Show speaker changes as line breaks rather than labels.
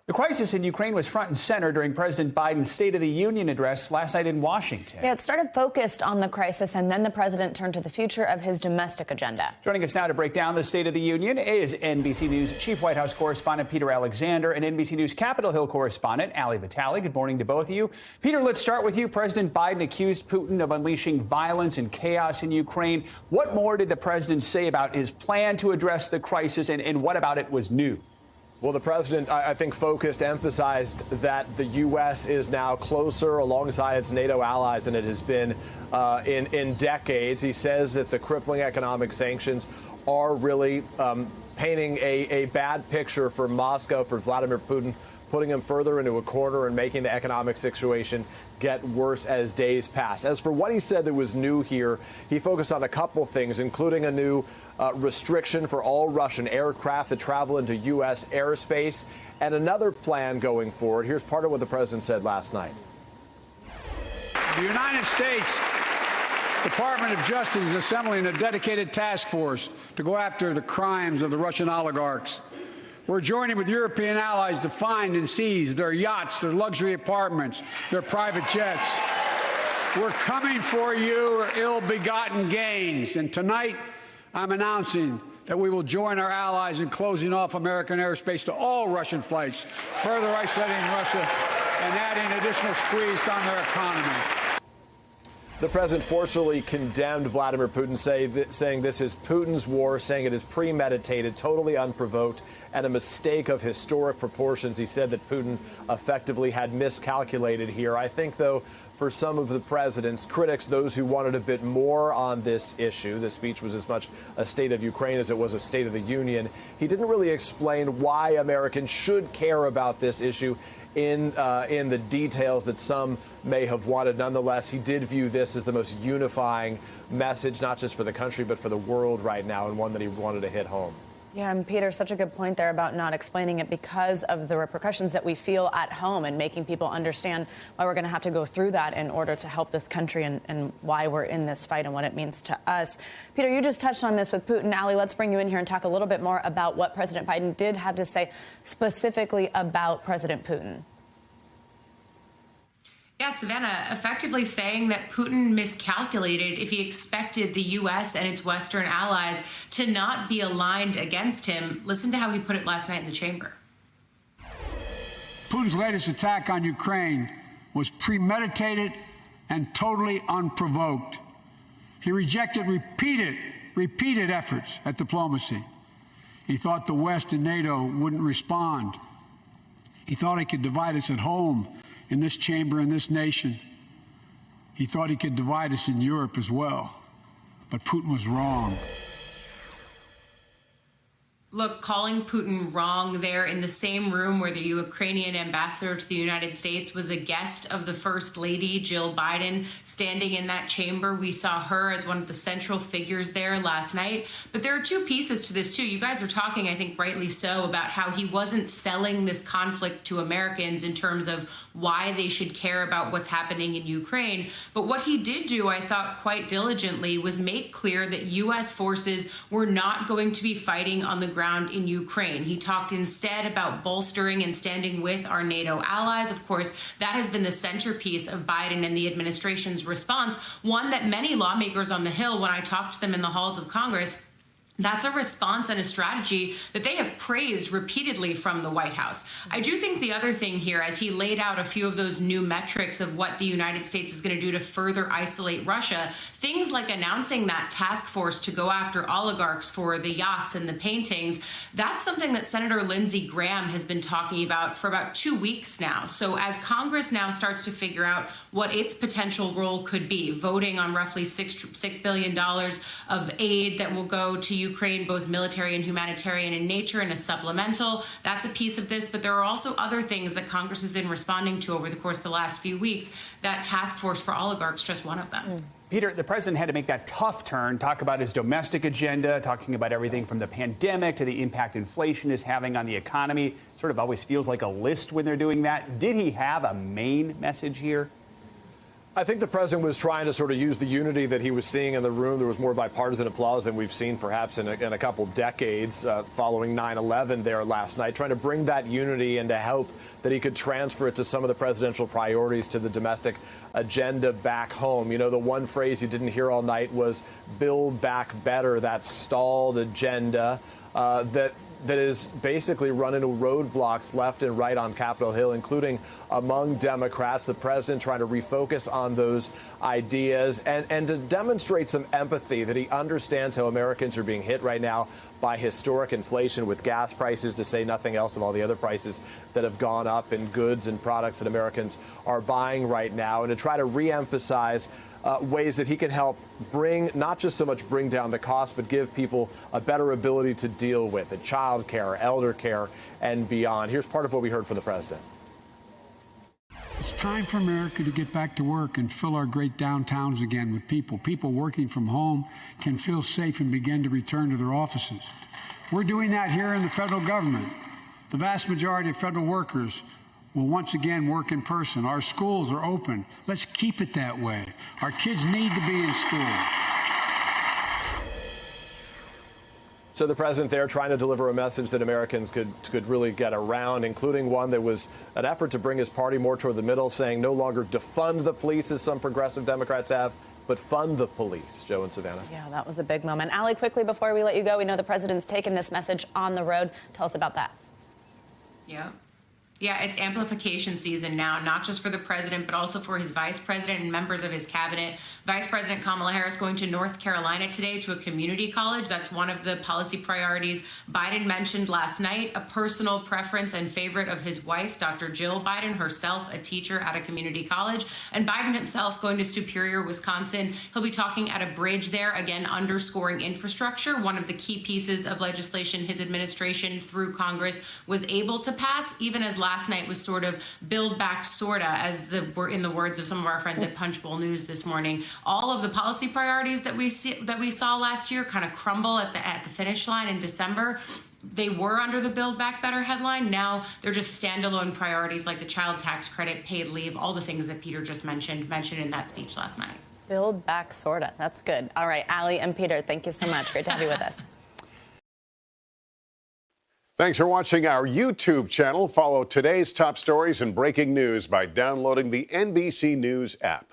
The crisis in Ukraine was front and center during President Biden's State of the Union address last night in Washington.
Yeah, it started focused on the crisis, and then the president turned to the future of his domestic agenda.
Joining us now to break down the State of the Union is NBC News Chief White House Correspondent Peter Alexander and NBC News Capitol Hill Correspondent Ali Vitali. Good morning to both of you. Peter, let's start with you. President Biden accused Putin of unleashing violence and chaos in Ukraine. What more did the president say about his plan to address the crisis, and what about it was new?
Well, the president, I think, emphasized that the U.S. is now closer alongside its NATO allies than it has been in decades. He says that the crippling economic sanctions are really painting a bad picture for Moscow, for Vladimir Putin, putting him further into a corner and making the economic situation get worse as days pass. As for what he said that was new here, he focused on a couple things, including a new restriction for all Russian aircraft that travel into U.S. airspace, and another plan going forward. Here's part of what the president said last night.
The United States Department of Justice is assembling a dedicated task force to go after the crimes of the Russian oligarchs. We're joining with European allies to find and seize their yachts, their luxury apartments, their private jets. We're coming for your ill-begotten gains. And tonight, I'm announcing that we will join our allies in closing off American airspace to all Russian flights, further isolating Russia and adding additional squeeze on their economy.
The president forcefully condemned Vladimir Putin, saying this is Putin's war, saying it is premeditated, totally unprovoked, and a mistake of historic proportions. He said that Putin effectively had miscalculated here. I think, though, for some of the president's critics, those who wanted a bit more on this issue, the speech was as much a state of Ukraine as it was a State of the Union. He didn't really explain why Americans should care about this issue in the details that some may have wanted. Nonetheless, he did view this as the most unifying message, not just for the country, but for the world right now, and one that he wanted to hit home.
Yeah, and Peter, such a good point there about not explaining it because of the repercussions that we feel at home and making people understand why we're going to have to go through that in order to help this country and why we're in this fight and what it means to us. Peter, you just touched on this with Putin. Ali, let's bring you in here and talk a little bit more about what President Biden did have to say specifically about President Putin.
Yeah, Savannah, effectively saying that Putin miscalculated if he expected the U.S. and its Western allies to not be aligned against him. Listen to how he put it last night in the chamber.
Putin's latest attack on Ukraine was premeditated and totally unprovoked. He rejected repeated efforts at diplomacy. He thought the West and NATO wouldn't respond. He thought he could divide us at home, in this chamber, in this nation. He thought he could divide us in Europe as well. But Putin was wrong.
Look, calling Putin wrong there in the same room where the Ukrainian ambassador to the United States was a guest of the First Lady, Jill Biden, standing in that chamber. We saw her as one of the central figures there last night. But there are two pieces to this, too. You guys are talking, I think rightly so, about how he wasn't selling this conflict to Americans in terms of why they should care about what's happening in Ukraine. But what he did do, I thought quite diligently, was make clear that U.S. forces were not going to be fighting on the ground in Ukraine. He talked instead about bolstering and standing with our NATO allies. Of course, that has been the centerpiece of Biden and the administration's response, one that many lawmakers on the Hill, when I talked to them in the halls of Congress, that's a response and a strategy that they have praised repeatedly from the White House. I do think the other thing here, as he laid out a few of those new metrics of what the United States is going to do to further isolate Russia, things like announcing that task force to go after oligarchs for the yachts and the paintings, that's something that Senator Lindsey Graham has been talking about for about 2 weeks now. So as Congress now starts to figure out what its potential role could be, voting on roughly $6 billion of aid that will go to Ukraine, both military and humanitarian in nature, and a supplemental. That's a piece of this, but there are also other things that Congress has been responding to over the course of the last few weeks. That task force for oligarchs, just one of them.
Peter, the president had to make that tough turn, talk about his domestic agenda, talking about everything from the pandemic to the impact inflation is having on the economy. Sort of always feels like a list when they're doing that. Did he have a main message here?
I think the president was trying to sort of use the unity that he was seeing in the room. There was more bipartisan applause than we've seen perhaps in a couple decades following 9/11 there last night, trying to bring that unity and to hope that he could transfer it to some of the presidential priorities to the domestic agenda back home. You know, the one phrase you didn't hear all night was build back better, that stalled agenda that is basically run into roadblocks left and right on Capitol Hill, including among Democrats. The president trying to refocus on those ideas and to demonstrate some empathy, that he understands how Americans are being hit right now by historic inflation with gas prices, to say nothing else of all the other prices that have gone up in goods and products that Americans are buying right now, and to try to reemphasize ways that he can help bring, not just so much bring down the cost, but give people a better ability to deal with it, child care, elder care, and beyond. Here's part of what we heard from the president.
It's time for America to get back to work and fill our great downtowns again with people. People working from home can feel safe and begin to return to their offices. We're doing that here in the federal government. The vast majority of federal workers will once again work in person. Our schools are open. Let's keep it that way. Our kids need to be in school.
So the president there trying to deliver a message that Americans could really get around, including one that was an effort to bring his party more toward the middle, saying no longer defund the police, as some progressive Democrats have, but fund the police. Joe and Savannah.
Yeah, that was a big moment. Allie, quickly before we let you go, we know the president's taken this message on the road. Tell us about that.
Yeah, it's amplification season now, not just for the president, but also for his vice president and members of his cabinet. Vice President Kamala Harris going to North Carolina today to a community college. That's one of the policy priorities Biden mentioned last night, a personal preference and favorite of his wife, Dr. Jill Biden, herself a teacher at a community college, and Biden himself going to Superior, Wisconsin. He'll be talking at a bridge there, again, underscoring infrastructure, one of the key pieces of legislation his administration through Congress was able to pass, even as last night was sort of build back sorta, as in the words of some of our friends at Punchbowl News this morning. All of the policy priorities that we saw last year kind of crumble at the finish line in December. They were under the Build Back Better headline. Now they're just standalone priorities like the child tax credit, paid leave, all the things that Peter just mentioned in that speech last night.
Build back sorta. That's good. All right, Allie and Peter, thank you so much. Great to have you with us.
Thanks for watching our YouTube channel. Follow today's top stories and breaking news by downloading the NBC News app.